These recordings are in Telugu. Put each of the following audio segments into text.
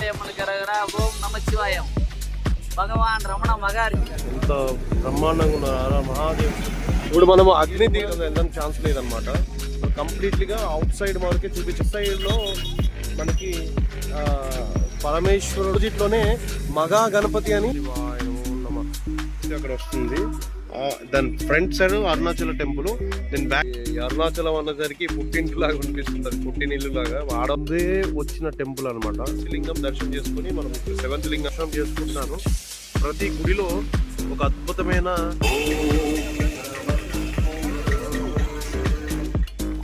ఓం నమశివాయం. భగవాన్ రమణ మగారి ఎంత బ్రహ్మాండంగా ఉన్నారు మహాదేవ్. ఇప్పుడు మనం అగ్ని తీరం వెళ్ళడానికి ఛాన్స్ లేదనమాట. కంప్లీట్లీగా అవుట్ సైడ్ మనకి చూపించే సైడ్లో మనకి పరమేశ్వరుడిలోనే మగా గణపతి అని అక్కడ వస్తుంది. దాని ఫ్రంట్ సైడ్ అరుణాచల టెంపుల్, నేను బ్యాక్ అరుణాచలం అన్నసరికి పుట్టింటిలాగా అనిపిస్తుంది. అది పుట్టినిల్లు లాగా వాడందే వచ్చిన టెంపుల్ అనమాట. లింగం దర్శనం చేసుకుని మనం 7th లింగం దర్శనం చేసుకుంటున్నాను. ప్రతి గుడిలో ఒక అద్భుతమైన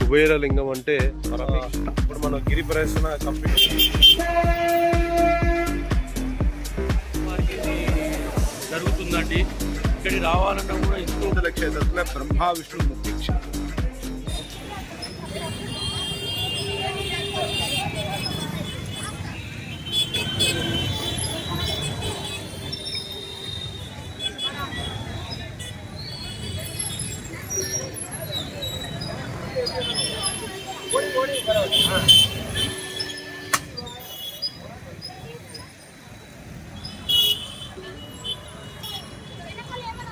కుబేర లింగం అంటే ఇప్పుడు మన గిరి ప్రదర్శన కంప్లీట్ జరుగుతుందండి. ఇక్కడికి రావాలన్నా కూడా ఇంకొక క్షేత్రంలో బ్రహ్మ విష్ణు ముక్తి క్షేత్రం.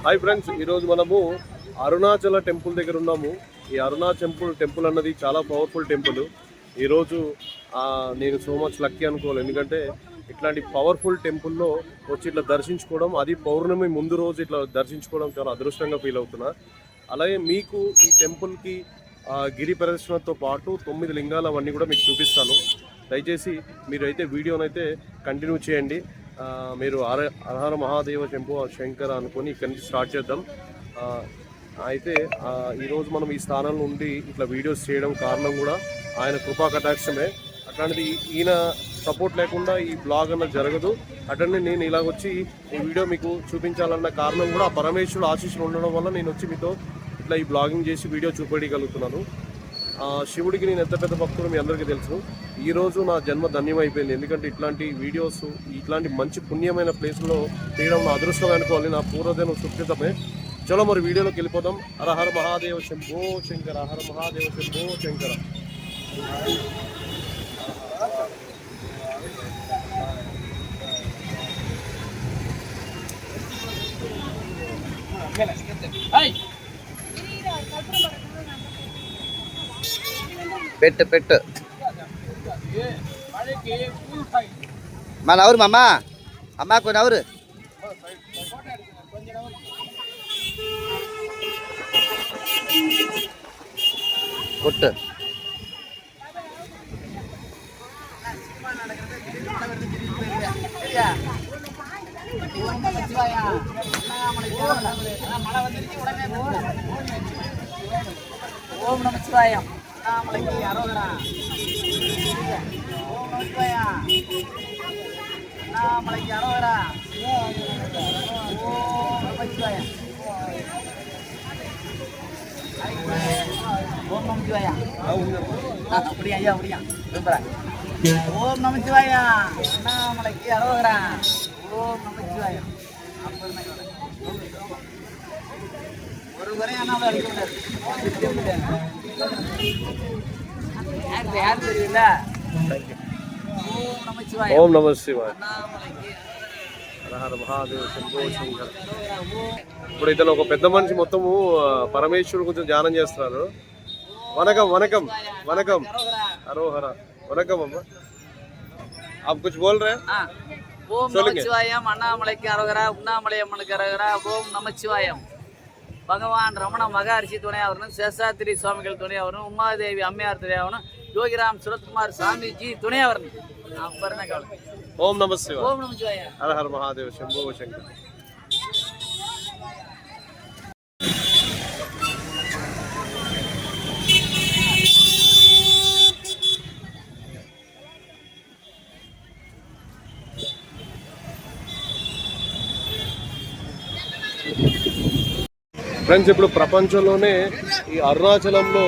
హాయ్ ఫ్రెండ్స్, ఈరోజు మనము అరుణాచల టెంపుల్ దగ్గర ఉన్నాము. ఈ అరుణాచల్ టెంపుల్ అన్నది చాలా పవర్ఫుల్ టెంపుల్. ఈరోజు నేను సో మచ్ లక్కీ అనుకోవాలి, ఎందుకంటే ఇట్లాంటి పవర్ఫుల్ టెంపుల్లో వచ్చి ఇట్లా దర్శించుకోవడం, అది పౌర్ణమి ముందు రోజు ఇట్లా దర్శించుకోవడం చాలా అదృష్టంగా ఫీల్ అవుతున్నా. అలాగే మీకు ఈ టెంపుల్కి గిరి ప్రదర్శనతో పాటు 9 లింగాలు అవన్నీ కూడా మీకు చూపిస్తాను. దయచేసి మీరైతే వీడియోనైతే కంటిన్యూ చేయండి. మీరు హర మహాదేవ శంభో శంకర అనుకొని ఇక్కడి నుంచి స్టార్ట్ చేద్దాం. అయితే ఈరోజు మనం ఈ స్థానం నుండి ఇట్లా వీడియోస్ చేయడం కారణం కూడా ఆయన కృపా కటాక్షమే. అట్లాంటిది ఈయన సపోర్ట్ లేకుండా ఈ బ్లాగ్ అన్నది జరగదు. అట్లనే నేను ఇలాగొచ్చి ఈ వీడియో మీకు చూపించాలన్న కారణం కూడా పరమేశ్వరుడు ఆశీస్సులు ఉండడం వల్ల నేను వచ్చి మీతో ఇట్లా ఈ బ్లాగింగ్ చేసి వీడియో చూపెట్టగలుగుతున్నాను. శివుడికి నేను ఎంత పెద్ద భక్తుడు మీ అందరికీ తెలుసు. ఈరోజు నా జన్మ ధన్యమైపోయింది, ఎందుకంటే ఇట్లాంటి వీడియోస్, ఇట్లాంటి మంచి పుణ్యమైన ప్లేస్లో తీయడం నా అదృష్టం అనుకోవాలి. నా పూర్వజన్మ సుకృతమే. చలో మరి వీడియోలోకి వెళ్ళిపోదాం. హర హర మహాదేవ శంభో శంకర, హర మహాదేవ శంభో శంకర. పెట్టు పెట్టు మన ఎవరు అమ్మా అమ్మా కొన్ని ఎవరు కొట్టు ఓం నమశివాయం. అన్నామలకి అరోగర. ఓం నమశివాయ. అన్నామలకి అరోగర. ఓం నమశివాయ. ఓం నమశివాయ. அப்படியா ஐயா அப்படியா சூப்பரா. ஓம் நமச்சிவாய. அண்ணாமலைக்கு அரோகரா. ஓம் நமச்சிவாய. ஒரு வரை அண்ணாமலை அடிக்க யார் தெரியல. ஓம் நமச்சிவாய. ఓం నమ శివాయ. హర హర మహాదేవ శంభో శంకర. ఇప్పుడు ఇతను ఒక పెద్ద మనిషి మొత్తము పరమేశ్వరుడు కొంచెం ధ్యానం చేస్తున్నారు. వనకం వనకం వనకం అరోహర వనకం అమ్మ. आप कुछ बोल रहे हैं? ஓம் நமச்சிவாயம். அண்ணாமலைக்கு அரோகரா. உண்ணாமலை அம்மனுக்கு அரோகரா. ஓம் நமச்சிவாயம். பகவான் ரமண மகர்ஷி துணையாவரும், சேஷாத்திரி சுவாமிகள் துணையாவரும், உமாதேவி அம்மையார் துணையாவரும், யோகிராம் சுரத்குமார் சாமிஜி துணையாவரும். ఓం నమ శివాయ. ఓం నమశివాయ. హర హర మహాదేవ శంభో శంకర. ఫ్రెండ్స్, ఇప్పుడు ప్రపంచంలోనే ఈ అరుణాచలంలో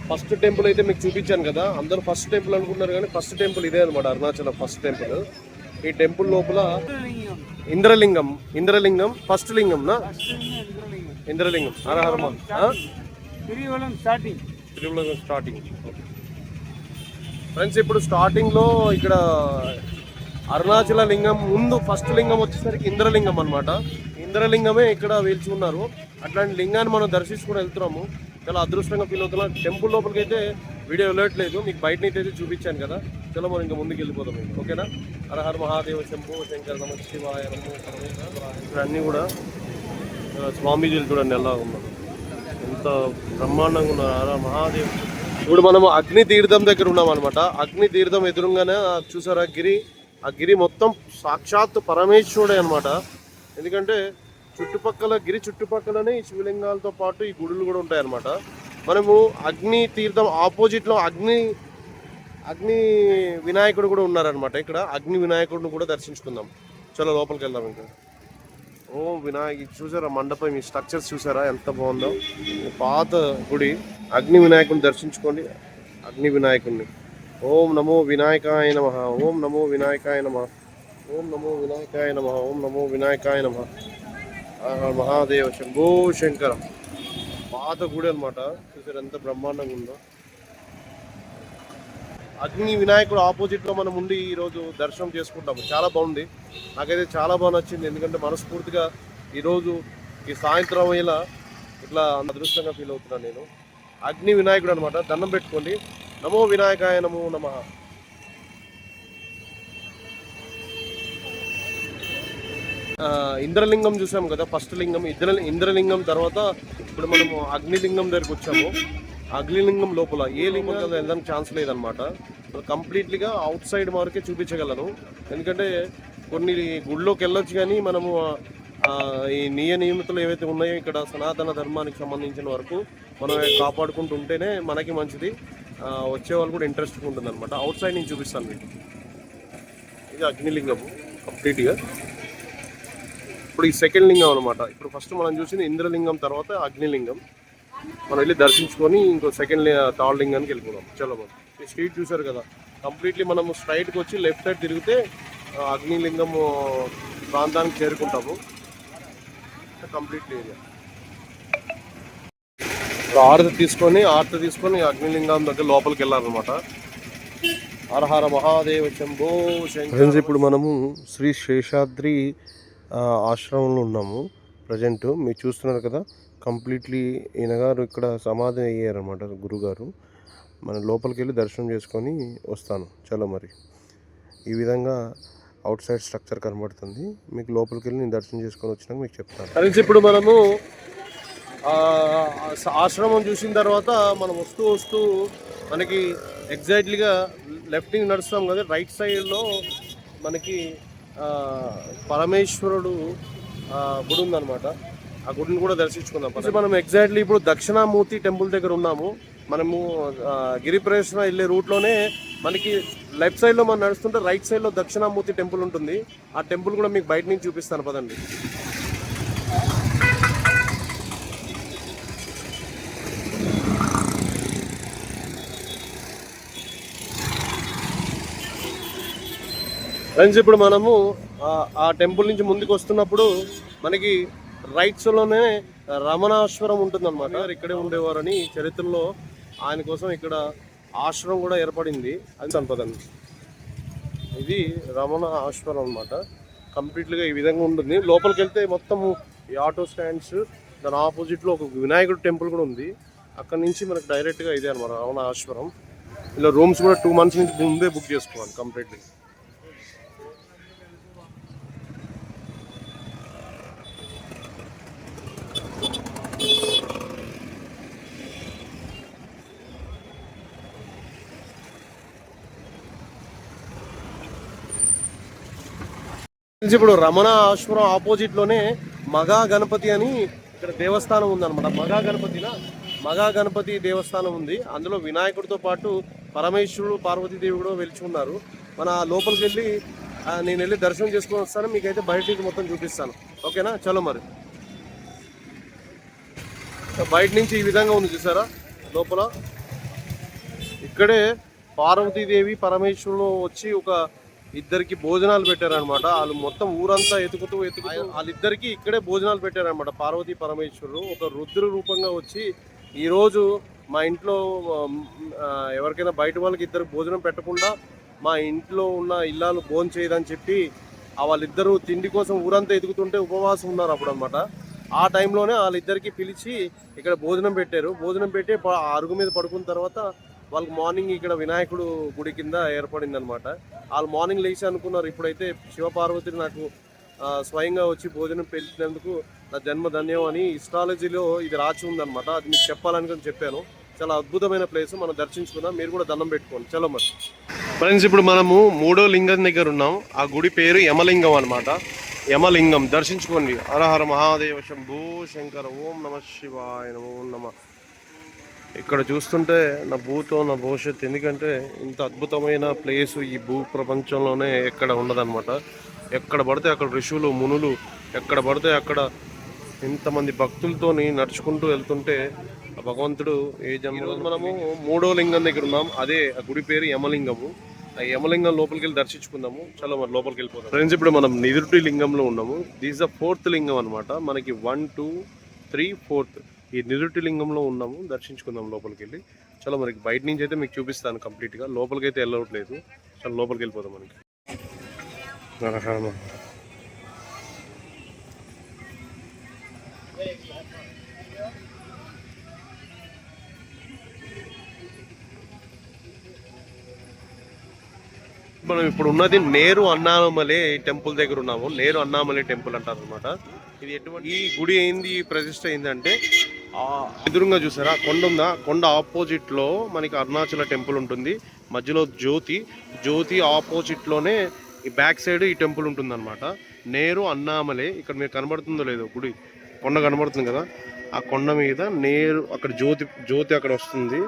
ఫస్ట్ టెంపుల్ అయితే మీకు చూపించాను కదా. అందరూ ఫస్ట్ టెంపుల్ అనుకుంటున్నారు, కానీ ఫస్ట్ టెంపుల్ ఇదే అనమాట, అరుణాచలం ఫస్ట్ టెంపుల్. ఈ టెంపుల్ లోపల ఇంద్రలింగం ఫస్ట్ లింగం నా ఇంద్రలింగం. హర హరమ త్రివలం స్టార్టింగ్. ఫ్రెండ్స్, ఇప్పుడు స్టార్టింగ్లో ఇక్కడ అరుణాచల లింగం ముందు ఫస్ట్ లింగం వచ్చేసరికి ఇంద్రలింగం అనమాట. ఇంద్రలింగమే ఇక్కడ వేల్చి ఉన్నారు. అట్లాంటి లింగాన్ని మనం దర్శించుకుని వెళ్తున్నాము. చాలా అదృష్టంగా ఫీల్ అవుతున్నాం. టెంపుల్ లోపలికి అయితే వీడియో వెళ్ళట్లేదు, మీకు బయట నుంచి అయితే చూపించాను కదా. చలో మనం ఇంకా ముందుకు వెళ్ళిపోతాం, ఓకేనా. హర హర మహాదేవ శంభో శంకర నమ శివాయ నమో పరమేశ్వరాయ. ఇక్కడ అన్నీ కూడా స్వామీజీలు చూడండి ఎలా ఉన్నారు, ఎంత బ్రహ్మాండంగా ఉన్నారు. హర మహాదేవ్. ఇప్పుడు మనం అగ్ని తీర్థం దగ్గర ఉన్నాం అనమాట. అగ్ని తీర్థం ఎదురుగానే చూసారా గిరి, ఆ గిరి మొత్తం సాక్షాత్ పరమేశ్వరుడే అనమాట. ఎందుకంటే చుట్టుపక్కల గిరి చుట్టుపక్కలనే ఈ శివలింగాలతో పాటు ఈ గుడులు కూడా ఉంటాయన్నమాట. మనము అగ్ని తీర్థం ఆపోజిట్లో అగ్ని వినాయకుడు కూడా ఉన్నారనమాట. ఇక్కడ అగ్ని వినాయకుడిని కూడా దర్శించుకుందాం. చలో లోపలికి వెళ్దాం. ఇంకా ఓం వినాయక చూసారా, మండపం ఈ స్ట్రక్చర్స్ చూసారా ఎంత బాగుందో. పాత గుడి. అగ్ని వినాయకుడిని దర్శించుకోండి. అగ్ని వినాయకుడిని. ఓం నమో వినాయకాయ నమః. ఓం నమో వినాయకాయ నమః. ఓం నమో వినాయకాయ నమః. ఓం నమో వినాయకాయ నమః. మహాదేవ శంభో శంకర. పాత గుడి అనమాట. చూసారు ఎంత బ్రహ్మాండంగా ఉందో. అగ్ని వినాయకుడు ఆపోజిట్లో మనం ఉండి ఈరోజు దర్శనం చేసుకుంటాము. చాలా బాగుంది, నాకైతే చాలా బాగా నచ్చింది. ఎందుకంటే మనస్ఫూర్తిగా ఈరోజు ఈ సాయంత్రం ఇలా ఇట్లా అదృష్టంగా ఫీల్ అవుతున్నాను నేను. అగ్ని వినాయకుడు అనమాట. దండం పెట్టుకోండి. నమో వినాయకాయ నమో నమః. ఇంద్రలింగం చూసాం కదా, ఫస్ట్ లింగం ఇంద్రలింగం. తర్వాత ఇప్పుడు మనము అగ్నిలింగం దగ్గరికి వచ్చాము. అగ్నిలింగం లోపల ఏ లింగం వెళ్ళడానికి ఛాన్స్ లేదనమాట. కంప్లీట్లీగా అవుట్ సైడ్ వరకే చూపించగలను. ఎందుకంటే కొన్ని గుళ్ళోకి వెళ్ళొచ్చు, కానీ మనము ఈ నియమితులు ఏవైతే ఉన్నాయో ఇక్కడ సనాతన ధర్మానికి సంబంధించిన వరకు మనం కాపాడుకుంటూ ఉంటేనే మనకి మంచిది. వచ్చే వాళ్ళు కూడా ఇంట్రెస్ట్గా ఉంటుంది అనమాట. అవుట్ సైడ్ నుంచి చూపిస్తాను మీకు. ఇది అగ్నిలింగము కంప్లీట్గా. ఇప్పుడు ఈ సెకండ్ లింగం అనమాట. ఇప్పుడు ఫస్ట్ మనం చూసింది ఇంద్రలింగం, తర్వాత అగ్నిలింగం. మనం వెళ్ళి దర్శించుకొని ఇంకో థర్డ్ లింగానికి వెళ్ళిపోదాం. చలో మనం ఈ స్ట్రీట్ చూసారు కదా, కంప్లీట్లీ మనము స్ట్రైట్కి వచ్చి లెఫ్ట్ సైడ్ తిరిగితే అగ్నిలింగం ప్రాంతానికి చేరుకుంటాము. Completely area. ఆరతి తీసుకొని అగ్నిలింగం దగ్గర లోపలికి వెళ్ళాలన్నమాట. హర హర మహాదేవ శంభో శంకర్. ఇప్పుడు మనము శ్రీ శేషాద్రి ఆశ్రమంలో ఉన్నాము ప్రజెంట్. మీరు చూస్తున్నారు కదా, కంప్లీట్లీ ఈయన గారు ఇక్కడ సమాధి అయ్యారన్నమాట, గురుగారు. మనం లోపలికి వెళ్ళి దర్శనం చేసుకొని వస్తాను. చలో మరి. ఈ విధంగా అవుట్ సైడ్ స్ట్రక్చర్ కనబడుతుంది. మీకు లోపలికి వెళ్ళి నేను దర్శనం చేసుకొని వచ్చినాక మీకు చెప్తాను. ఫ్రెండ్స్, ఇప్పుడు మనము ఆశ్రమం చూసిన తర్వాత మనం వస్తూ మనకి ఎగ్జాక్ట్లీగా లెఫ్ట్కి నడుస్తాం కదా, రైట్ సైడ్లో మనకి పరమేశ్వరుడు గుడి ఉందన్నమాట. ఆ గుడిని కూడా దర్శించుకుందాం. మనం ఎగ్జాక్ట్లీ ఇప్పుడు దక్షిణామూర్తి టెంపుల్ దగ్గర ఉన్నాము. మనము గిరి ప్రదక్షిణ వెళ్ళే రూట్లోనే మనకి లెఫ్ట్ సైడ్లో మనం నడుస్తుంటే రైట్ సైడ్లో దక్షిణామూర్తి టెంపుల్ ఉంటుంది. ఆ టెంపుల్ కూడా మీకు బయట నుంచి చూపిస్తాను, పదండి. ఫ్రెండ్స్, ఇప్పుడు మనము ఆ టెంపుల్ నుంచి ముందుకు వస్తున్నప్పుడు మనకి రైట్స్లోనే రమణాశ్వరం ఉంటుందన్నమాట. ఇక్కడే ఉండేవారని చరిత్రలో ఆయన కోసం ఇక్కడ ఆశ్రమం కూడా ఏర్పడింది. అది సంపదండి. ఇది రమణ ఆశ్వరం అనమాట. కంప్లీట్గా ఈ విధంగా ఉంటుంది. లోపలికి వెళ్తే మొత్తం ఈ ఆటో స్టాండ్స్, దాని ఆపోజిట్లో ఒక వినాయకుడు టెంపుల్ కూడా ఉంది. అక్కడ నుంచి మనకు డైరెక్ట్గా ఇదే అనమాట రమణ ఆశ్వరం. ఇలా రూమ్స్ కూడా 2 months నుంచి ముందే బుక్ చేసుకోవాలి కంప్లీట్లీ. ఇప్పుడు రమణ ఆశ్వరం ఆపోజిట్లోనే మగా గణపతి అని ఇక్కడ దేవస్థానం ఉందన్నమాట. మగా గణపతి దేవస్థానం ఉంది. అందులో వినాయకుడితో పాటు పరమేశ్వరుడు, పార్వతీదేవి కూడా వెలిచి ఉన్నారు. మన లోపలికి వెళ్ళి నేను వెళ్ళి దర్శనం చేసుకొని వస్తాను. మీకైతే బయట మొత్తం చూపిస్తాను, ఓకేనా. చలో మరి. బయట నుంచి ఈ విధంగా ఉంది చూసారా. లోపల ఇక్కడే పార్వతీదేవి పరమేశ్వరుడు వచ్చి ఒక ఇద్దరికి భోజనాలు పెట్టారనమాట. వాళ్ళు మొత్తం ఊరంతా ఎతుకుతూ వాళ్ళిద్దరికి ఇక్కడే భోజనాలు పెట్టారనమాట. పార్వతీ పరమేశ్వరుడు ఒక రుద్ర రూపంగా వచ్చి ఈరోజు మా ఇంట్లో ఎవరికైనా బయట వాళ్ళకి ఇద్దరు భోజనం పెట్టకుండా మా ఇంట్లో ఉన్న ఇల్లాలు భోజనం చేయదని చెప్పి వాళ్ళిద్దరూ తిండి కోసం ఊరంతా ఎదుగుతుంటే ఉపవాసం ఉన్నారు అప్పుడు అనమాట. ఆ టైంలోనే వాళ్ళిద్దరికి పిలిచి ఇక్కడ భోజనం పెట్టారు. భోజనం పెట్టి అరుగు మీద పడుకున్న తర్వాత వాళ్ళకి మార్నింగ్ ఇక్కడ వినాయకుడు గుడి కింద ఏర్పడింది అనమాట. వాళ్ళు మార్నింగ్ లేచి అనుకున్నారు ఇప్పుడైతే శివపార్వతిని నాకు స్వయంగా వచ్చి భోజనం పెట్టినందుకు నా జన్మ ధన్యం అని ఇస్ట్రాలజీలో ఇది రాసి ఉందన్నమాట. అది మీకు చెప్పాలని చెప్పాను. చాలా అద్భుతమైన ప్లేస్, మనం దర్శించుకుందాం. మీరు కూడా దండం పెట్టుకోండి. చలో మరి ఫ్రెండ్స్, ఇప్పుడు మనము 3వ లింగం దగ్గర ఉన్నాం. ఆ గుడి పేరు యమలింగం అనమాట. యమలింగం దర్శించుకోండి. హరహర మహాదేవ శంభూ శంకర ఓం నమ శివాయ ఓం నమ. ఇక్కడ చూస్తుంటే నా భూతో నా భవిష్యత్తు, ఎందుకంటే ఇంత అద్భుతమైన ప్లేసు ఈ భూ ప్రపంచంలోనే ఎక్కడ ఉండదన్నమాట. ఎక్కడ పడితే అక్కడ ఋషులు మునులు, ఎక్కడ పడితే అక్కడ ఇంతమంది భక్తులతోని నడుచుకుంటూ వెళ్తుంటే భగవంతుడు ఏ జన్మలో. మనము 3వ లింగం దగ్గర ఉన్నాం. అదే ఆ గుడి పేరు యమలింగము. ఆ యమలింగం లోపలికి వెళ్ళి దర్శించుకుందాము. చలో మరి లోపలికి వెళ్ళిపోతాం. ఫ్రెండ్స్, ఇప్పుడు మనం నిరుటి లింగంలో ఉన్నాము. దిస్ ద 4th లింగం అనమాట. మనకి 1, 2, 3, 4th ఈ నిరుటి లింగంలో ఉన్నాము. దర్శించుకుందాం లోపలికి వెళ్ళి. చలో మరి బయట నుంచి అయితే మీకు చూపిస్తాను కంప్లీట్గా. లోపలికి అయితే వెళ్ళవట్లేదు. చలో లోపలికి వెళ్ళిపోతాం. మనకి మనం ఇప్పుడు ఉన్నది నేరు అన్నామలై టెంపుల్ దగ్గర ఉన్నాము. నేరు అన్నామలై టెంపుల్ అంటారు అనమాట. ఇది ఎటువంటి ఈ గుడి అయింది, ప్రతిష్ట అయిందంటే ఎదురుగా చూసారా కొండ ఉందా, కొండ ఆపోజిట్ లో మనకి అరుణాచల టెంపుల్ ఉంటుంది. మధ్యలో జ్యోతి ఆపోజిట్ లోనే ఈ బ్యాక్ సైడ్ ఈ టెంపుల్ ఉంటుంది అనమాట. నేరు అన్నామలై. ఇక్కడ మీకు కనబడుతుందో లేదో గుడి, కొండ కనబడుతుంది కదా, ఆ కొండ మీద నేరు అక్కడ జ్యోతి అక్కడ వస్తుంది.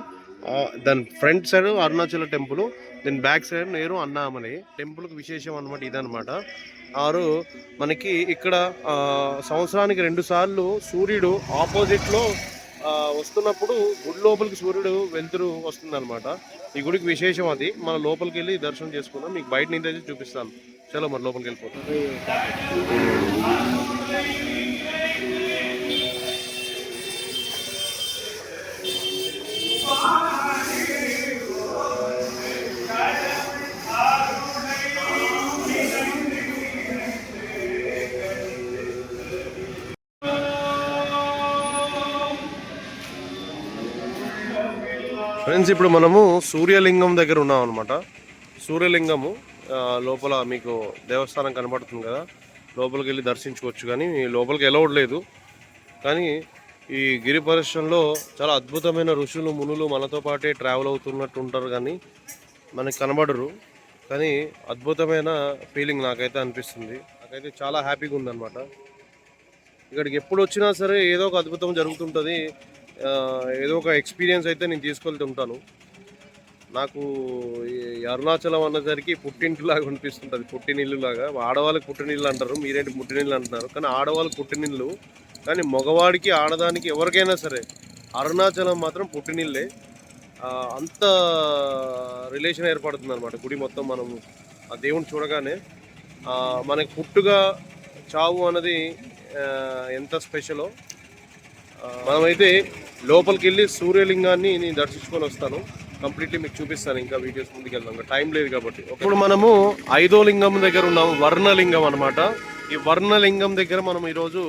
దాని ఫ్రంట్ సైడ్ అరుణాచల టెంపుల్, దాని బ్యాక్ సైడ్ నేరు అన్నామలై టెంపుల్కి విశేషం అనమాట. ఇదనమాట. మనకి ఇక్కడ సంవత్సరానికి 2 సార్లు సూర్యుడు ఆపోజిట్లో వస్తున్నప్పుడు గుడి లోపలికి సూర్యుడు వెలుతురు వస్తుంది అనమాట. ఈ గుడికి విశేషం అది. మన లోపలికి వెళ్ళి దర్శనం చేసుకుందాం. మీకు బయట నుంచి అయితే చూపిస్తాను. చలో మరి లోపలికి వెళ్ళిపోతాం. ఫ్రెండ్స్, ఇప్పుడు మనము సూర్యలింగం దగ్గర ఉన్నాం అనమాట. సూర్యలింగము లోపల మీకు దేవస్థానం కనబడుతుంది కదా, లోపలికి వెళ్ళి దర్శించుకోవచ్చు. కానీ లోపలికి వెళ్ళవట్లేదు. కానీ ఈ గిరి పరిశ్రమలో చాలా అద్భుతమైన ఋషులు మునులు మనతో పాటే ట్రావెల్ అవుతున్నట్టు ఉంటారు, కానీ మనకి కనబడరు. కానీ అద్భుతమైన ఫీలింగ్ నాకైతే అనిపిస్తుంది. నాకైతే చాలా హ్యాపీగా ఉందన్నమాట. ఇక్కడికి ఎప్పుడు వచ్చినా సరే ఏదో ఒక అద్భుతం జరుగుతుంటుంది. ఏదో ఒక ఎక్స్పీరియన్స్ అయితే నేను తీసుకెళ్తుంటాను. నాకు ఈ అరుణాచలం అన్నసరికి పుట్టింటిలాగా అనిపిస్తుంటుంది. పుట్టినిల్లులాగా. ఆడవాళ్ళకి పుట్టినిల్లు అంటారు, మీరేంటి పుట్టినిల్లు అంటున్నారు. కానీ ఆడవాళ్ళకి పుట్టినిల్లు. కానీ మగవాడికి ఆడదానికి ఎవరికైనా సరే అరుణాచలం మాత్రం పుట్టినిల్లే. అంత రిలేషన్ ఏర్పడుతుంది అనమాట గుడి మొత్తం. మనము ఆ దేవుని చూడగానే మనకి పుట్టుగా చావు అన్నది ఎంత స్పెషలో. మనమైతే లోపలికి వెళ్ళి సూర్యలింగాన్ని నేను దర్శించుకొని వస్తాను. కంప్లీట్లీ మీకు చూపిస్తాను. ఇంకా వీడియోస్ ముందుకు వెళ్దాం, టైం లేదు కాబట్టి. ఇప్పుడు మనము 5వ లింగం దగ్గర ఉన్నాము. వర్ణలింగం అనమాట. ఈ వర్ణలింగం దగ్గర మనం ఈరోజు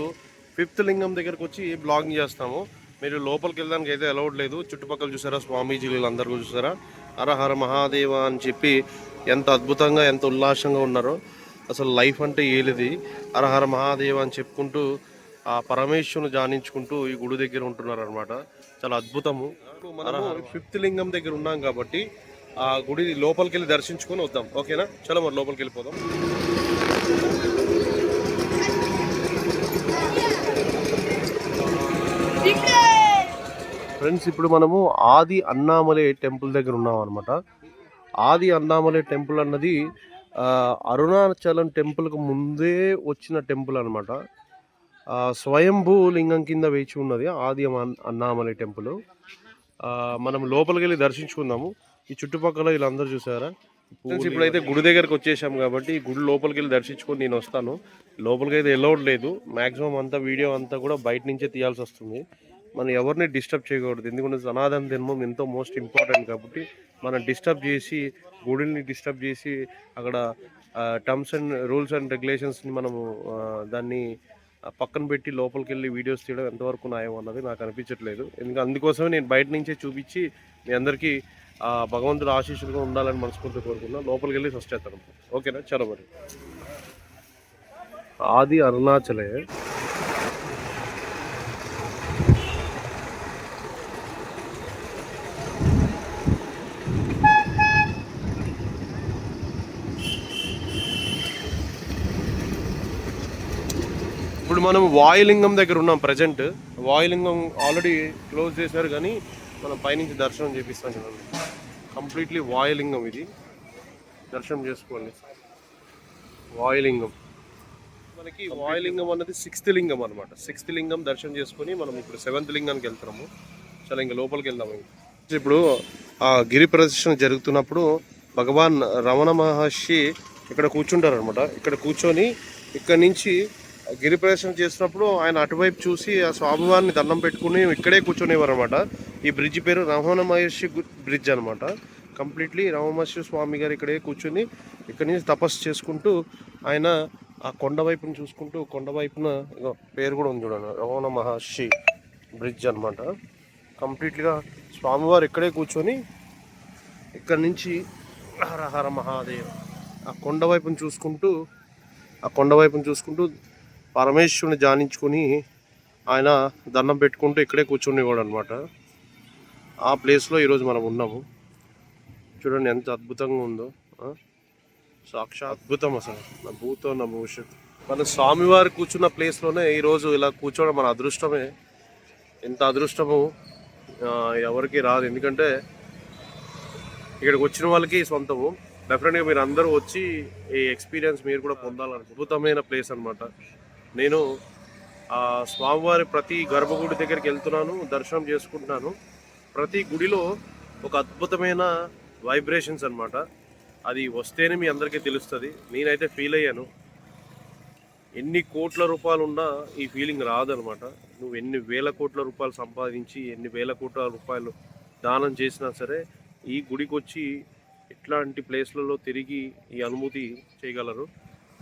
5th లింగం దగ్గరకు వచ్చి బ్లాగింగ్ చేస్తాము. మీరు లోపలికి వెళ్ళడానికి అయితే అలౌడ్ లేదు. చుట్టుపక్కల చూసారా స్వామీజీలు అందరూ చూసారా, హరహర మహాదేవ అని చెప్పి ఎంత అద్భుతంగా ఎంత ఉల్లాసంగా ఉన్నారో. అసలు లైఫ్ అంటే ఏలిది. హరహర మహాదేవ అని చెప్పుకుంటూ ఆ పరమేశ్వరుని ధ్యానించుకుంటూ ఈ గుడి దగ్గర ఉంటున్నారు అనమాట. చాలా అద్భుతము. మనం 5th లింగం దగ్గర ఉన్నాం కాబట్టి ఆ గుడి లోపలికి వెళ్ళి దర్శించుకొని వద్దాం. ఓకేనా? చలో మరి లోపలికి వెళ్ళిపోదాం. ఫ్రెండ్స్, ఇప్పుడు మనము ఆది అన్నామలై టెంపుల్ దగ్గర ఉన్నాం అనమాట. ఆది అన్నామలై టెంపుల్ అన్నది అరుణాచలం టెంపుల్కి ముందే వచ్చిన టెంపుల్ అనమాట. స్వయంభూ లింగం కింద వేచి ఉన్నది ఆది అన్నామలై టెంపుల్. మనం లోపలికి వెళ్ళి దర్శించుకుందాము. ఈ చుట్టుపక్కల వీళ్ళందరూ చూసారా. ఇప్పుడైతే గుడి దగ్గరకు వచ్చేసాము కాబట్టి ఈ గుడి లోపలికి వెళ్ళి దర్శించుకొని నేను వస్తాను. లోపలికి అయితే వెళ్ళవట్లేదు. మ్యాక్సిమం అంతా వీడియో అంతా కూడా బయట నుంచే తీయాల్సి వస్తుంది. మనం ఎవరిని డిస్టర్బ్ చేయకూడదు. ఎందుకంటే సనాతన ధర్మం ఎంతో మోస్ట్ ఇంపార్టెంట్ కాబట్టి మనం డిస్టర్బ్ చేసి గుడిని డిస్టర్బ్ చేసి అక్కడ టర్మ్స్ అండ్ రూల్స్ అండ్ రెగ్యులేషన్స్ని మనము దాన్ని పక్కన పెట్టి లోపలికి వెళ్ళి వీడియోస్ తీయడం ఎంతవరకు న్యాయం అన్నది నాకు అనిపించట్లేదు. ఎందుకంటే అందుకోసమే నేను బయట నుంచే చూపించి మీ అందరికీ భగవంతుడు ఆశీస్సులుగా ఉండాలని మనస్ఫూర్తిగా కోరుకున్నా. లోపలికి వెళ్ళి ఫస్ట్ చేస్తాను. ఓకేనా? చలో మరి. ఆది అరుణాచలే. ఇప్పుడు మనం వాయులింగం దగ్గర ఉన్నాం ప్రజెంట్. వాయులింగం ఆల్రెడీ క్లోజ్ చేశారు కానీ మనం పైనుంచి దర్శనం చేపిస్తాం చూడండి. కంప్లీట్లీ వాయులింగం ఇది. దర్శనం చేసుకోండి. వాయులింగం మనకి వాయులింగం అన్నది 6th లింగం అనమాట. 6th లింగం దర్శనం చేసుకొని మనం ఇప్పుడు 7th లింగానికి వెళ్తున్నాము. చాలా ఇంకా లోపలికి వెళ్దాము. ఇప్పుడు ఆ గిరి ప్రదర్శన జరుగుతున్నప్పుడు భగవాన్ రమణ మహర్షి ఇక్కడ కూర్చుంటారు అనమాట. ఇక్కడ కూర్చొని ఇక్కడ నుంచి గిరి ప్రదర్శన చేసినప్పుడు ఆయన అటువైపు చూసి ఆ స్వామివారిని దండం పెట్టుకుని ఇక్కడే కూర్చునేవారు అనమాట. ఈ బ్రిడ్జ్ పేరు రమణ మహర్షి బ్రిడ్జ్ అనమాట. కంప్లీట్లీ రమణ మహర్షి స్వామి గారు ఇక్కడే కూర్చొని ఇక్కడి నుంచి తపస్సు చేసుకుంటూ ఆయన ఆ కొండ వైపుని చూసుకుంటూ కొండ వైపున పేరు కూడా ఉంది చూడండి, రమణ మహర్షి బ్రిడ్జ్ అనమాట. కంప్లీట్గా స్వామివారు ఇక్కడే కూర్చొని ఇక్కడి నుంచి హర హర మహాదేవ్ ఆ కొండ వైపుని చూసుకుంటూ పరమేశ్వరుని ధ్యానించుకొని ఆయన దండం పెట్టుకుంటూ ఇక్కడే కూర్చునేవాడు అనమాట. ఆ ప్లేస్లో ఈరోజు మనం ఉన్నాము. చూడండి ఎంత అద్భుతంగా ఉందో. సాక్షాత్ అద్భుతం అసలు. నా భూతో నా భవిష్యత్తు. మన స్వామివారు కూర్చున్న ప్లేస్లోనే ఈరోజు ఇలా కూర్చోవడం మన అదృష్టమే. ఎంత అదృష్టము ఎవరికి రాదు. ఎందుకంటే ఇక్కడికి వచ్చిన వాళ్ళకి సొంతము. డెఫినెట్గా మీరు అందరూ వచ్చి ఈ ఎక్స్పీరియన్స్ మీరు కూడా పొందాలని. అద్భుతమైన ప్లేస్ అనమాట. నేను స్వామివారి ప్రతి గర్భగుడి దగ్గరికి వెళ్తున్నాను, దర్శనం చేసుకుంటున్నాను. ప్రతి గుడిలో ఒక అద్భుతమైన వైబ్రేషన్స్ అనమాట. అది వస్తేనే మీ అందరికీ తెలుస్తుంది. నేనైతే ఫీల్ అయ్యాను. ఎన్ని కోట్ల రూపాయలు ఉన్నా ఈ ఫీలింగ్ రాదనమాట. నువ్వు ఎన్ని వేల కోట్ల రూపాయలు సంపాదించి ఎన్ని వేల కోట్ల రూపాయలు దానం చేసినా సరే ఈ గుడికి వచ్చి ఇట్లాంటి ప్లేస్లలో తిరిగి ఈ అనుభూతి చేయగలరు.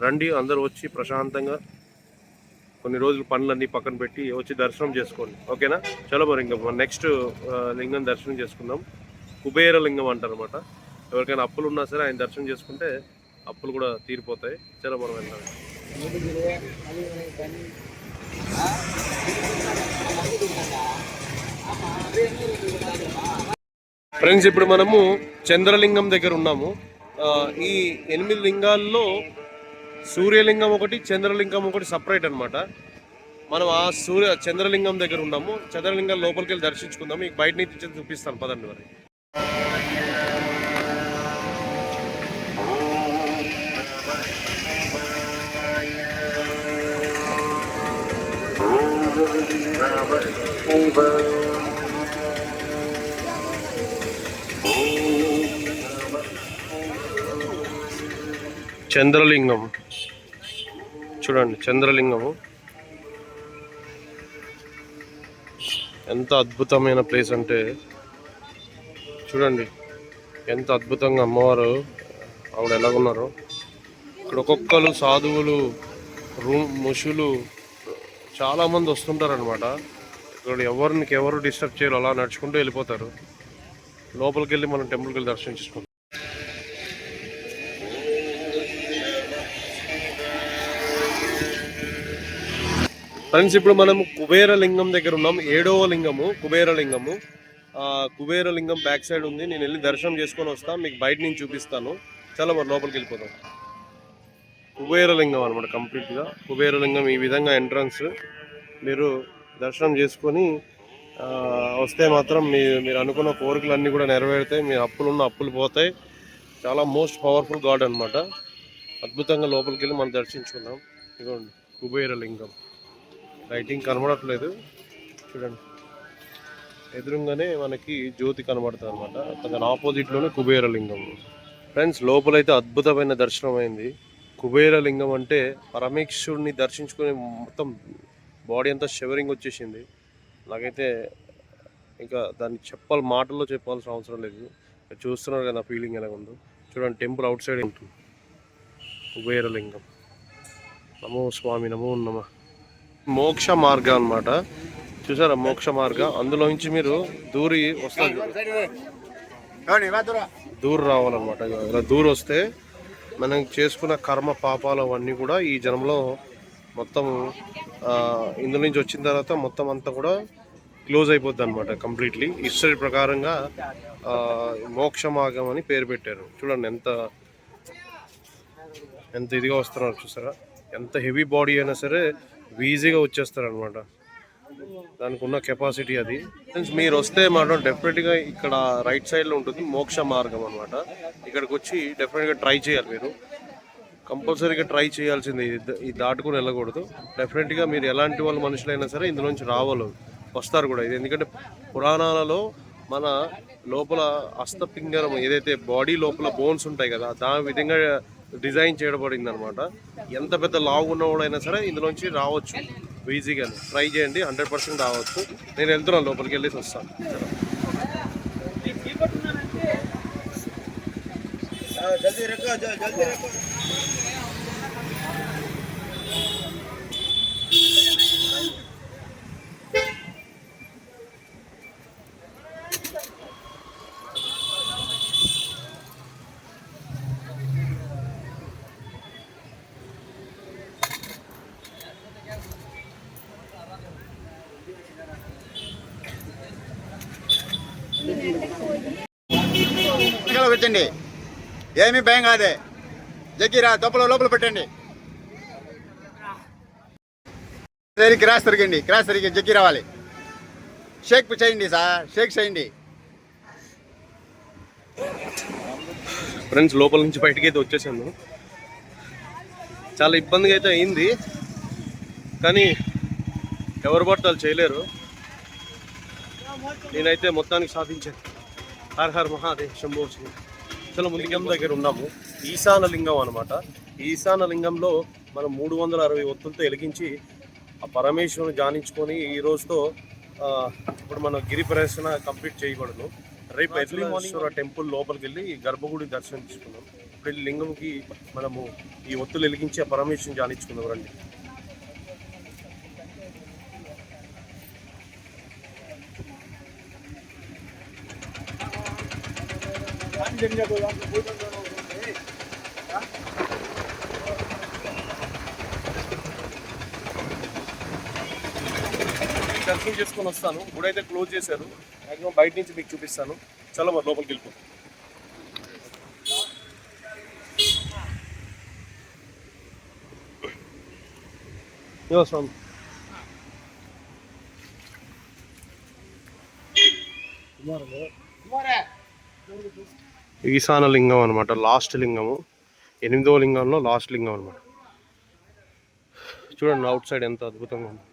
రండి అందరూ వచ్చి ప్రశాంతంగా కొన్ని రోజులు పనులన్నీ పక్కన పెట్టి వచ్చి దర్శనం చేసుకోండి. ఓకేనా? చలో మరి ఇంకా నెక్స్ట్ లింగం దర్శనం చేసుకుందాం. కుబేర లింగం అంటారు అనమాట. ఎవరికైనా అప్పులు ఉన్నా సరే ఆయన దర్శనం చేసుకుంటే అప్పులు కూడా తీరిపోతాయి. చలో మనం వెళ్దాం. ఫ్రెండ్స్ ఇప్పుడు మనము చంద్రలింగం దగ్గర ఉన్నాము. ఈ 8 లింగాల్లో సూర్యలింగం ఒకటి, చంద్రలింగం ఒకటి సపరేట్ అనమాట. మనం ఆ చంద్రలింగం దగ్గర ఉన్నాము. చంద్రలింగం లోపలికి వెళ్ళి దర్శించుకుందాము. మీకు బయట నుంచి చూపిస్తాను పదండి మరి. చంద్రలింగం చూడండి. చంద్రలింగము ఎంత అద్భుతమైన ప్లేస్ అంటే చూడండి ఎంత అద్భుతంగా అమ్మవారు ఆవిడ ఎలాగున్నారో. ఇక్కడ ఒక్కొక్కరు సాధువులు ముషులు చాలామంది వస్తుంటారనమాట. ఇక్కడ ఎవరు డిస్టర్బ్ చేయరు. అలా నడుచుకుంటూ వెళ్ళిపోతారు. లోపలికి వెళ్ళి మనం టెంపుల్కి వెళ్ళి దర్శనం చేసుకుంటాం. ఫ్రెండ్స్ ఇప్పుడు మనం కుబేర లింగం దగ్గర ఉన్నాం. 7వ లింగము కుబేర లింగము. కుబేర లింగం బ్యాక్ సైడ్ ఉంది. నేను వెళ్ళి దర్శనం చేసుకొని వస్తాను. మీకు బయట నుంచి చూపిస్తాను. చాలా మరి లోపలికి వెళ్ళిపోతాం. కుబేర లింగం అనమాట. కంప్లీట్గా కుబేర లింగం ఈ విధంగా ఎంట్రన్స్. మీరు దర్శనం చేసుకొని వస్తే మాత్రం మీరు అనుకున్న కోరికలన్నీ కూడా నెరవేరుతాయి. మీ అప్పులు పోతాయి. చాలా మోస్ట్ పవర్ఫుల్ గాడ్ అనమాట. అద్భుతంగా లోపలికి వెళ్ళి మనం దర్శించుకున్నాం. ఇదిగోండి కుబేర లింగం. లైటింగ్ కనబడట్లేదు చూడండి. ఎదురుగానే మనకి జ్యోతి కనబడుతుంది అనమాట. దాని ఆపోజిట్లోనే కుబేర లింగం. ఫ్రెండ్స్ లోపలైతే అద్భుతమైన దర్శనం అయింది. కుబేర లింగం అంటే పరమేశ్వరుని దర్శించుకుని మొత్తం బాడీ అంతా షివరింగ్ వచ్చేసింది. నాకైతే ఇంకా దాన్ని మాటల్లో చెప్పాల్సిన అవసరం లేదు. చూస్తున్నారు కదా ఫీలింగ్ ఎలా ఉందో. చూడండి, టెంపుల్ అవుట్ సైడ్ ఉంటుంది. కుబేరలింగం. నమో స్వామి నమో నమ. మోక్ష మార్గం అన్నమాట. చూసారా మోక్ష మార్గం? అందులో నుంచి మీరు దూరి వస్తారు, దూరు రావాలన్నమాట. ఇలా దూరు వస్తే మనం చేసుకున్న కర్మ పాపాలు అవన్నీ కూడా ఈ జన్మలో మొత్తం ఇందులో నుంచి వచ్చిన తర్వాత మొత్తం అంతా కూడా క్లోజ్ అయిపోద్ది అనమాట కంప్లీట్లీ. హిస్టరీ ప్రకారంగా మోక్ష మార్గం అని పేరు పెట్టారు. చూడండి ఎంత ఇదిగా వస్తున్నారు చూసారా. ఎంత హెవీ బాడీ అయినా సరే ఈజీగా వచ్చేస్తారు అనమాట. దానికి ఉన్న కెపాసిటీ అది. మీరు వస్తే మాత్రం డెఫినెట్గా ఇక్కడ రైట్ సైడ్లో ఉంటుంది మోక్ష మార్గం అనమాట. ఇక్కడికి వచ్చి డెఫినెట్గా ట్రై చేయాలి. మీరు కంపల్సరీగా ట్రై చేయాల్సింది. ఇది దాటుకుని వెళ్ళకూడదు. డెఫినెట్గా మీరు ఎలాంటి వాళ్ళ మనుషులైనా సరే ఇందులో నుంచి వస్తారు కూడా. ఇది ఎందుకంటే పురాణాలలో మన లోపల అస్థపింగరం ఏదైతే బాడీ లోపల బోన్స్ ఉంటాయి కదా, దాని విధంగా డిజైన్ చేయబడింది అనమాట. ఎంత పెద్ద లావు ఉన్నవాడైనా సరే ఇందులోంచి రావచ్చు ఈజీగా. ట్రై చేయండి, 100% రావచ్చు. నేను వెళ్తున్నాను, లోపలికి వెళ్ళేసి వస్తాను. పెట్టండి, ఏమీ భయం కాదే. జగ్గిరా లోపల పెట్టండి. క్రాస్ తిరిగి జగ్గి రావాలి. షేక్ చేయండి సార్, షేక్ చేయండి. ఫ్రెండ్స్, లోపల నుంచి బయటకి అయితే వచ్చేసాను. చాలా ఇబ్బందిగా అయితే అయింది, కానీ ఎవరు పట్టాలు చేయలేరు. నేనైతే మొత్తానికి సాధించాను. Her her Mahadev Shambho. చాలా ముందుకేం దగ్గర ఉన్నాము. ఈశాన లింగం అనమాట. ఈశాన లింగంలో మనం 360 ఒత్తులతో వెలిగించి ఆ పరమేశ్వరుని ధ్యానించుకొని ఈ రోజుతో ఇప్పుడు మనం గిరి ప్రదర్శన కంప్లీట్ చేయబడను. రేపు ఎర్లీమేశ్వర టెంపుల్ లోపలికి వెళ్ళి గర్భగుడి దర్శనం తీసుకున్నాం. ఇప్పుడు లింగంకి మనము ఈ ఒత్తులు వెలిగించి ఆ పరమేశ్వరుని ధ్యానించుకున్నాం. రండి. దర్శనం చేసుకొని వస్తాను. గుడి అయితే క్లోజ్ చేశారు. మ్యాక్సిమం బయట నుంచి మీకు చూపిస్తాను. చాలా మరి లోపలికి వెళ్ళిపోతాం. స్వామి, ఈశాన లింగం అనమాట. లాస్ట్ లింగము, 8వ లింగంలో లాస్ట్ లింగం అనమాట. చూడండి అవుట్ సైడ్ ఎంత అద్భుతంగా ఉంది.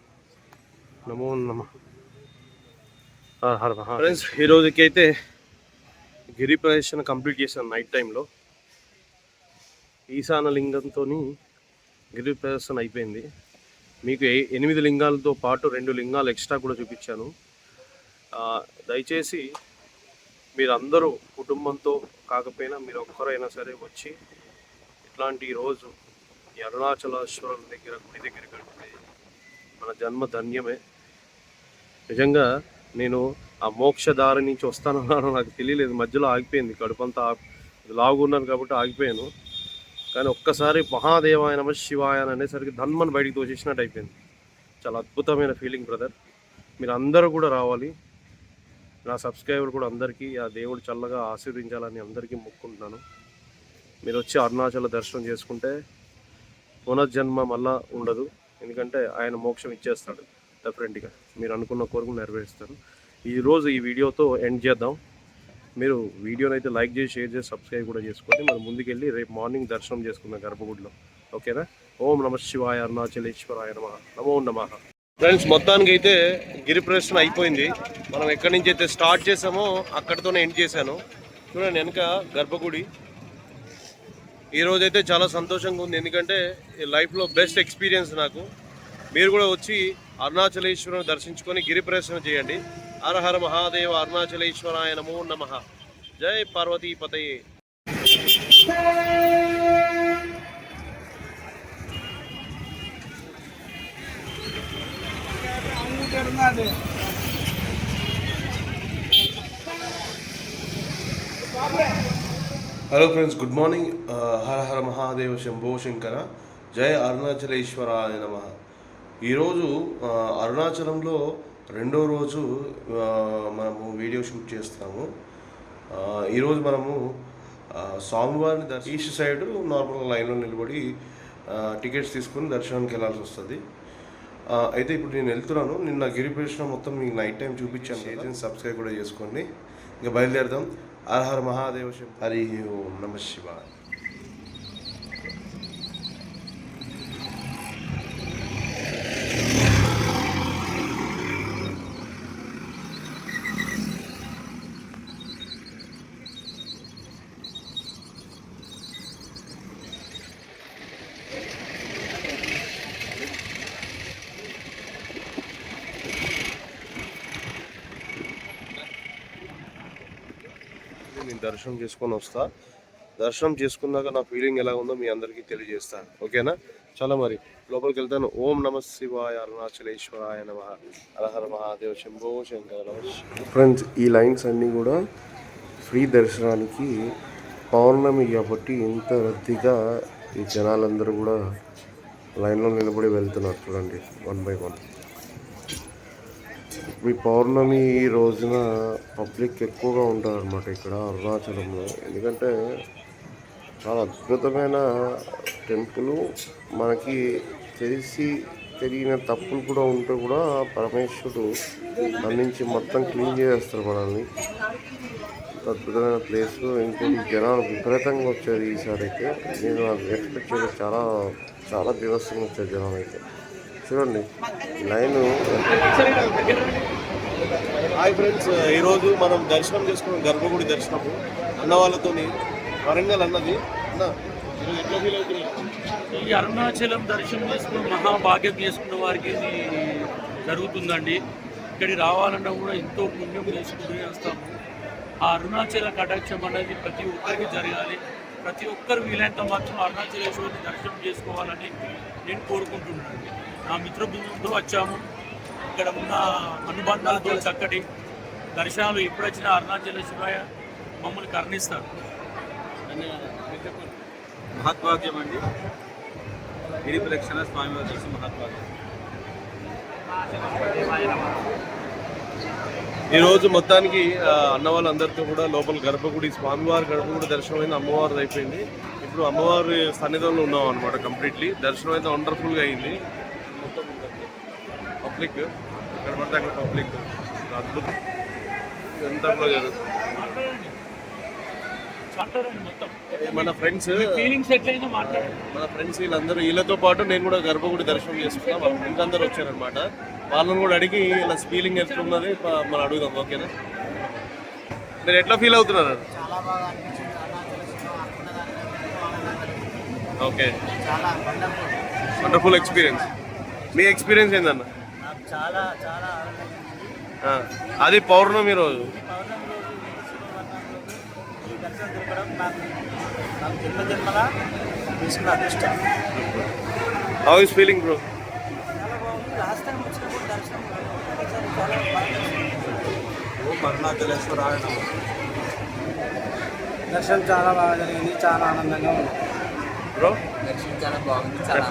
నమో నమ. ఫ్రెండ్స్, ఈ రోజుకి అయితే గిరి ప్రదర్శన కంప్లీట్ చేశాను నైట్ టైంలో. ఈశాన లింగంతో గిరి ప్రదర్శన అయిపోయింది. మీకు 8 లింగాలతో పాటు 2 లింగాలు ఎక్స్ట్రా కూడా చూపించాను. దయచేసి మీరందరూ కుటుంబంతో కాకపోయినా మీరు ఒక్కరైనా సరే వచ్చి ఇట్లాంటి రోజు ఈ అరుణాచలేశ్వరం దగ్గర గుడి దగ్గర గడిపితే మన జన్మ ధన్యమే. నిజంగా నేను ఆ మోక్షదారి నుంచి వస్తానన్నాను, నాకు తెలియలేదు. మధ్యలో ఆగిపోయింది. కడుపంతా లాగున్నాను కాబట్టి ఆగిపోయాను. కానీ ఒక్కసారి మహాదేవాయ నమ శివాయ అనేసరికి ధన్మని బయటికి తోచేసినట్టు అయిపోయింది. చాలా అద్భుతమైన ఫీలింగ్ బ్రదర్. మీరు అందరూ కూడా రావాలి. నా సబ్స్క్రైబర్ కూడా అందరికీ ఆ దేవుడు చల్లగా ఆశీర్వదించాలని అందరికీ మొక్కుంటున్నాను. మీరు వచ్చి అరుణాచల దర్శనం చేసుకుంటే పునర్జన్మ మళ్ళా ఉండదు. ఎందుకంటే ఆయన మోక్షం ఇచ్చేస్తాడు డెఫినెట్గా. మీరు అనుకున్న కోరికలు నెరవేరుస్తారు. ఈరోజు ఈ వీడియోతో ఎండ్ చేద్దాం. మీరు వీడియోని అయితే లైక్ చేసి, షేర్ చేసి, సబ్స్క్రైబ్ కూడా చేసుకోండి. మనం ముందుకెళ్ళి రేపు మార్నింగ్ దర్శనం చేసుకుందాం గర్భగుడిలో. ఓకేనా? ఓం నమ శివాయ అరుణాచలేశ్వరాయ నమః. నమో నమః. ఫ్రెండ్స్, మొత్తానికి అయితే గిరి ప్రదర్శన అయిపోయింది. మనం ఎక్కడి నుంచి అయితే స్టార్ట్ చేసామో అక్కడితోనే ఎండ్ చేశాను. చూడండి వెనక గర్భగుడి. ఈరోజైతే చాలా సంతోషంగా ఉంది. ఎందుకంటే లైఫ్లో బెస్ట్ ఎక్స్పీరియన్స్ నాకు. మీరు కూడా వచ్చి అరుణాచలేశ్వరుని దర్శించుకొని గిరి ప్రదక్షిణ చేయండి. హర హర మహాదేవ అరుణాచలేశ్వరాయ నమో నమః. జై పార్వతీపతయే. Hello friends, good morning. Hara Hara Mahadeva Shambho Shankara. జయ అరుణాచలేశ్వరాయ నమః. ఈరోజు అరుణాచలంలో రెండో రోజు మనము వీడియో షూట్ చేస్తాము. ఈరోజు మనము స్వామివారిని ఈస్ట్ సైడ్ నార్మల్ లైన్లో నిలబడి టికెట్స్ తీసుకుని దర్శనానికి వెళ్ళాల్సి వస్తుంది. అయితే ఇప్పుడు నేను వెళ్తున్నాను. నిన్న గిరి ప్రదక్షిణ మొత్తం మీకు నైట్ టైం చూపించాను. చేసి సబ్స్క్రైబ్ కూడా చేసుకోండి. ఇంకా బయలుదేరదాం. హర హర మహాదేవ హరి ఓం నమః శివాయ. నేను దర్శనం చేసుకొని వస్తా. దర్శనం చేసుకున్నాక నా ఫీలింగ్ ఎలా ఉందో మీ అందరికీ తెలియజేస్తాను. ఓకేనా? చాలా మరి లోపలికి వెళ్తాను. ఓం నమ శివాయ అరుణాచలేశ్వరాయ నమః. హర హర మహాదేవ శంభో శంకర. ఫ్రెండ్స్, ఈ లైన్స్ అన్నీ కూడా ఫ్రీ దర్శనానికి పౌర్ణమి కాబట్టి ఇంత రద్దీగా ఈ జనాలందరూ కూడా లైన్లో నిలబడి వెళ్తున్నారు. చూడండి, 1 by 1. ఈ పౌర్ణమి రోజున పబ్లిక్ ఎక్కువగా ఉంటారు అన్నమాట ఇక్కడ అరుణాచలంలో. ఎందుకంటే చాలా అద్భుతమైన టెంపుల్. మనకి తెలియని తప్పులు కూడా ఉంటే కూడా పరమేశ్వరుడు అందించి మొత్తం క్లీన్ చేసేస్తారు మనల్ని. అద్భుతమైన ప్లేస్. ఇంకోటి జనాలు విపరీతంగా వచ్చారు ఈసారి అయితే. నేను ఎక్స్పెక్ట్ చేయలేదు. చాలా చాలా దివసంగా వచ్చారు జనాలు అయితే. చూడండి లైన్. హాయ్ ఫ్రెండ్స్, ఈరోజు మనం దర్శనం చేసుకున్నాం, గర్భగుడి దర్శనము అన్న వాళ్ళతోని. వరంగల్ అన్నది అన్న, ఎట్లా ఫీల్ అవుతుంది? ఈ అరుణాచలం దర్శనం చేసుకుని మహాభాగ్యం చేసుకున్న వారికి ఇది జరుగుతుందండి. ఇక్కడికి రావాలన్నా కూడా ఎంతో పుణ్యం చేసుకుంటూనే వస్తాము. ఆ అరుణాచల కటాక్షం అనేది ప్రతి ఒక్కరికి జరగాలి. ప్రతి ఒక్కరు వీలైనంత మాత్రం అరుణాచలేశ్వరుని దర్శనం చేసుకోవాలని నేను కోరుకుంటున్నాను. నా మిత్ర బృందంతో వచ్చాము. ఇక్కడ ఉన్న అనుబంధాలతో చక్కటి దర్శనాలు ఎప్పుడు వచ్చినా అరుణాచలేశ్వరయ్య మమ్మల్ని కరుణిస్తారు. మహత్వాక్యం అండి. గిరి ప్రదక్షిణ స్వామివారి దర్శనం మహత్వాక్యం. ఈరోజు మొత్తానికి అన్న వాళ్ళందరితో కూడా లోపల గర్భగుడి, స్వామివారి గర్భగుడి దర్శనం అయింది. అమ్మవారిది అయిపోయింది. ఇప్పుడు అమ్మవారి సన్నిధానంలో ఉన్నాం అనమాట. కంప్లీట్లీ దర్శనం అయితే వండర్ఫుల్గా అయింది. మొత్తం పబ్లిక్ ఎక్కడ పడితే అక్కడ పబ్లిక్ అద్భుతం. ఎంత కూడా జరుగుతుంది. మన ఫ్రెండ్స్ వీళ్ళందరూ, వీళ్ళతో పాటు నేను కూడా గర్భగుడి దర్శనం చేసుకున్నా. వాళ్ళ ఫ్రెండ్స్ అందరూ వచ్చారనమాట. వాళ్ళని కూడా అడిగి ఇలా ఫీలింగ్ ఎట్లున్నది మనం అడుగుదాం. ఓకేనా? మీరు ఎట్లా ఫీల్ అవుతున్నారు? Okay, wonderful experience. మీ ఎక్స్పీరియన్స్ ఏందన్న? చాలా చాలా అది పౌర్ణమి రోజు. ఈ దర్శనం దొరకడం నాకు జన్మ జన్మలా తీసుకున్న అదృష్టం. How is feeling bro? చాలా బాగుంది. లాస్ట్ టైం వచ్చినప్పుడు దర్శనం చాలా బాగా అరుణాచలేశ్వరాయ దర్శనం చాలా బాగా జరిగింది. చాలా ఆనందంగా ఉంది బ్రో. దర్శనం చాలా బాగుంది. చాలా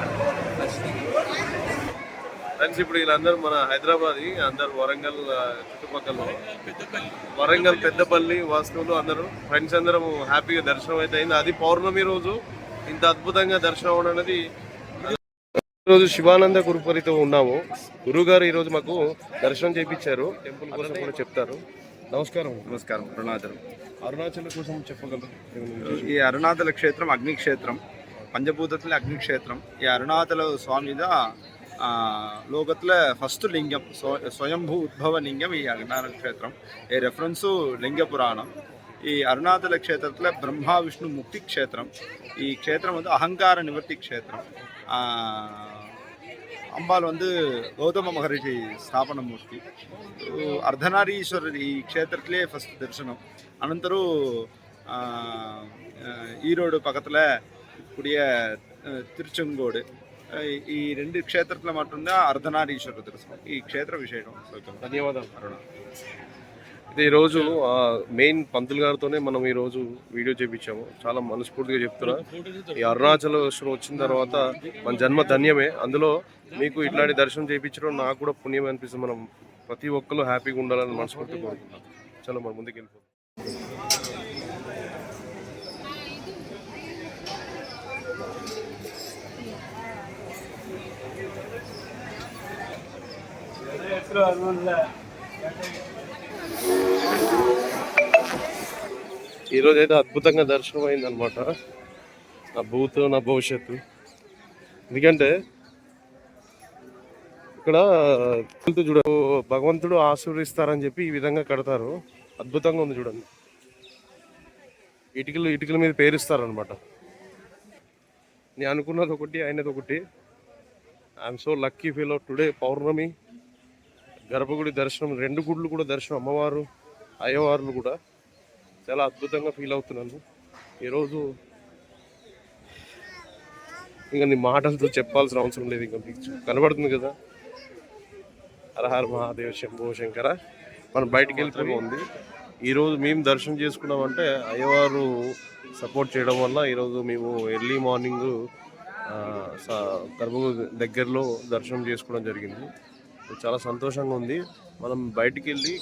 ఫ్రెండ్స్, ఇప్పుడు వీళ్ళందరూ మన హైదరాబాద్, అందరు వరంగల్ చుట్టుపక్కల, వరంగల్ పెద్దపల్లి వాస్తువులు అందరూ ఫ్రెండ్స్ అందరం హ్యాపీగా దర్శనం అయితే అయింది. అది పౌర్ణమి రోజు ఇంత అద్భుతంగా దర్శనం అవడం అనేది. ఈరోజు శివానంద గురుపరితో ఉన్నాము. గురుగారు ఈరోజు మాకు దర్శనం చేయించారు. టెంపుల్ కోసం కూడా చెప్తారు. నమస్కారం. నమస్కారం. అరుణాచల్ కోసం చెప్పగలరు? ಈ ಅರುಣಾಚಲ ಕ್ಷೇತ್ರ ಅಗ್ನಿಕ್ಷೇತ್ರಂ ಪಂಚಭೂತದಲ್ಲಿ ಅಗ್ನಿಕ್ಷೇತ್ರಂ. ಈ ಅರುಣಾಚಲ ಸ್ವಾಮಿದ ಲೋಕத்துல ಫಸ್ಟ್ ಲಿಂಗಂ ಸ್ವಯಂಭೂ ಉದ್ಭವ ಲಿಂಗಂ ಈ ಅರುಣಾಚಲ ಕ್ಷೇತ್ರಂ. ಈ ರೆಫರೆನ್ಸು ಲಿಂಗ ಪುರಾಣಂ. ಈ ಅರುಣಾಚಲ ಕ್ಷೇತ್ರத்துல ಬ್ರಹ್ಮ ವಿಷ್ಣು ಮುಕ್ತಿ ಕ್ಷೇತ್ರಂ. ಈ ಕ್ಷೇತ್ರ ಒಂದು ಅಹಂಕಾರ ನಿವೃತ್ತಿ ಕ್ಷೇತ್ರಂ. అంబాల్ வந்து గౌతమ మహర్షి స్థాపన మూర్తి. అర్ధనారీశ్వరర్ ఈ క్షేత్రத்திலே ஃபர்ஸ்ட் தரிசனம். அனந்தரம் ஈரோடு பக்கத்தில் கூடிய திருச்செங்கோடு ఈ రెండు క్షేత్రాల மட்டும்தான் అర్ధనారీశ్వర దర్శనం. ఈ క్షేత్ర విశేషం. ధన్యవాదాలు అరుణ. అయితే ఈరోజు మెయిన్ పంతులు గారితోనే మనం ఈరోజు వీడియో చేయించాము. చాలా మనస్ఫూర్తిగా చెప్తున్నా, ఈ అరుణాచలేశ్వరం వచ్చిన తర్వాత మన జన్మ ధన్యమే. అందులో మీకు ఇట్లాంటి దర్శనం చేయించడం నాకు కూడా పుణ్యం అనిపిస్తుంది. మనం ప్రతి ఒక్కరు హ్యాపీగా ఉండాలని మనస్ఫూర్తిగా కోరుకుంటాం. చలో మనం ముందుకు వెళ్ళిపోతాం. ఈరోజు అయితే అద్భుతంగా దర్శనం అయింది అనమాట. నా భూతో నా భవిష్యత్తు. ఎందుకంటే ఇక్కడ చూడ భగవంతుడు ఆశీర్వదిస్తారని చెప్పి ఈ విధంగా కడతారు. అద్భుతంగా ఉంది చూడండి. ఇటుకల మీద పేరుస్తారనమాట. నేను అనుకున్నది ఒకటి, అయినది ఒకటి. I'm so lucky feel today పౌర్ణమి, గర్భగుడి దర్శనం, 2 గుళ్ళు కూడా దర్శనం, అమ్మవారు అయ్యవార్లు కూడా. చాలా అద్భుతంగా ఫీల్ అవుతున్నాను ఈరోజు. ఇంకా నీ మాటలతో చెప్పాల్సిన అవసరం లేదు. ఇంకా మీకు కనబడుతుంది కదా. హరహర మహాదేవ్ శంభో శంకర. మనం బయటికి వెళ్ళిపోయి ఉంది. ఈరోజు మేము దర్శనం చేసుకున్నామంటే అయ్యవారు సపోర్ట్ చేయడం వల్ల ఈరోజు మేము ఎర్లీ మార్నింగ్ గర్భగుడి దగ్గరలో దర్శనం చేసుకోవడం జరిగింది. చాలా సంతోషంగా ఉంది. మనం బయటికి వెళ్ళి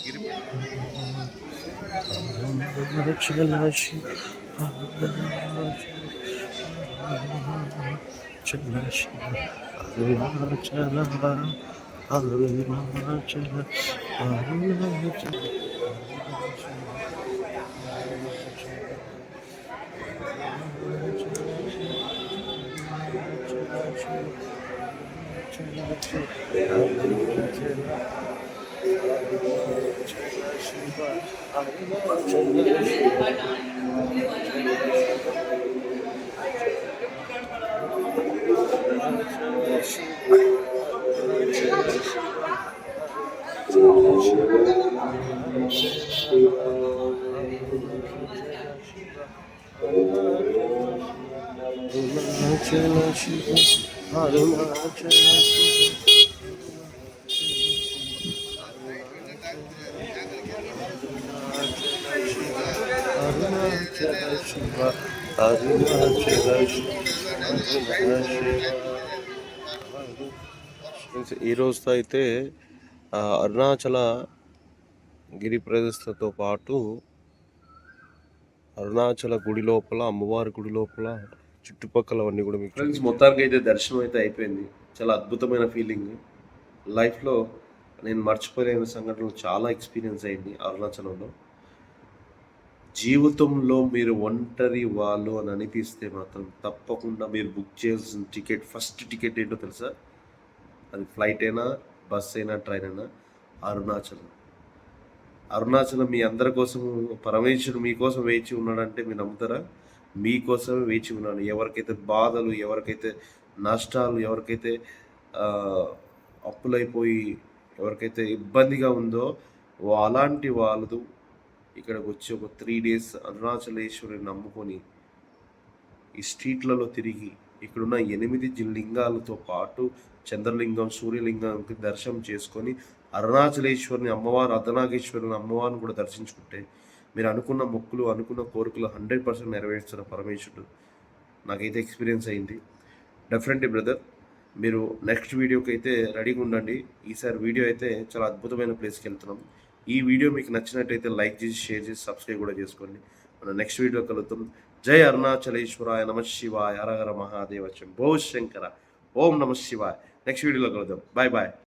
ఈ రోజుతో అయితే అరుణాచల గిరి ప్రదర్శనతో పాటు అరుణాచల గుడి లోపల, అమ్మవారి గుడి లోపల చుట్టుపక్కలవన్నీ కూడా మీకు ఫ్రెండ్స్ మొత్తానికి అయితే దర్శనం అయితే అయిపోయింది. చాలా అద్భుతమైన ఫీలింగ్. లైఫ్లో నేను మర్చిపోలేని సంఘటనలు చాలా ఎక్స్పీరియన్స్ అయింది అరుణాచలంలో. జీవితంలో మీరు ఒంటరి వాళ్ళు అని అనిపిస్తే మాత్రం తప్పకుండా మీరు బుక్ చేయాల్సిన టికెట్, ఫస్ట్ టికెట్ ఏంటో తెలుసా? అది ఫ్లైట్ అయినా, బస్ అయినా, ట్రైన్ అయినా, అరుణాచలం. అరుణాచలం మీ అందరి కోసం పరమేశ్వరుడు మీకోసం వేచి ఉన్నాడంటే మీరు నమ్ముతారా? మీకోసమే వేచి ఉన్నాడు. ఎవరికైతే బాధలు, ఎవరికైతే నష్టాలు, ఎవరికైతే అప్పులైపోయి ఎవరికైతే ఇబ్బందిగా ఉందో అలాంటి వాళ్ళు ఇక్కడికి వచ్చి ఒక 3 days అరుణాచలేశ్వరిని నమ్ముకొని ఈ స్ట్రీట్లలో తిరిగి ఇక్కడున్న 8 లింగాలతో పాటు చంద్రలింగం, సూర్యలింగంకి దర్శనం చేసుకొని అరుణాచలేశ్వరిని అమ్మవారు, అర్ధనాగేశ్వరిని అమ్మవారిని కూడా దర్శించుకుంటే మీరు అనుకున్న మొక్కులు, అనుకున్న కోరికలు 100% నెరవేర్చిన పరమేశ్వరుడు. నాకైతే ఎక్స్పీరియన్స్ అయింది. డెఫినెట్లీ బ్రదర్, మీరు నెక్స్ట్ వీడియోకి అయితే రెడీగా ఉండండి. ఈసారి వీడియో అయితే చాలా అద్భుతమైన ప్లేస్కి వెళ్తున్నాం. ఈ వీడియో మీకు నచ్చినట్టయితే లైక్ చేసి, షేర్ చేసి, సబ్స్క్రైబ్ కూడా చేసుకోండి. మనం నెక్స్ట్ వీడియో కలుద్దాం. జై అరుణాచలేశ్వరాయ, నమ శివాయ, హర హర మహాదేవ శంభో శంకర, ఓం నమ శివాయ. నెక్స్ట్ వీడియోలో కలుద్దాం. Bye bye.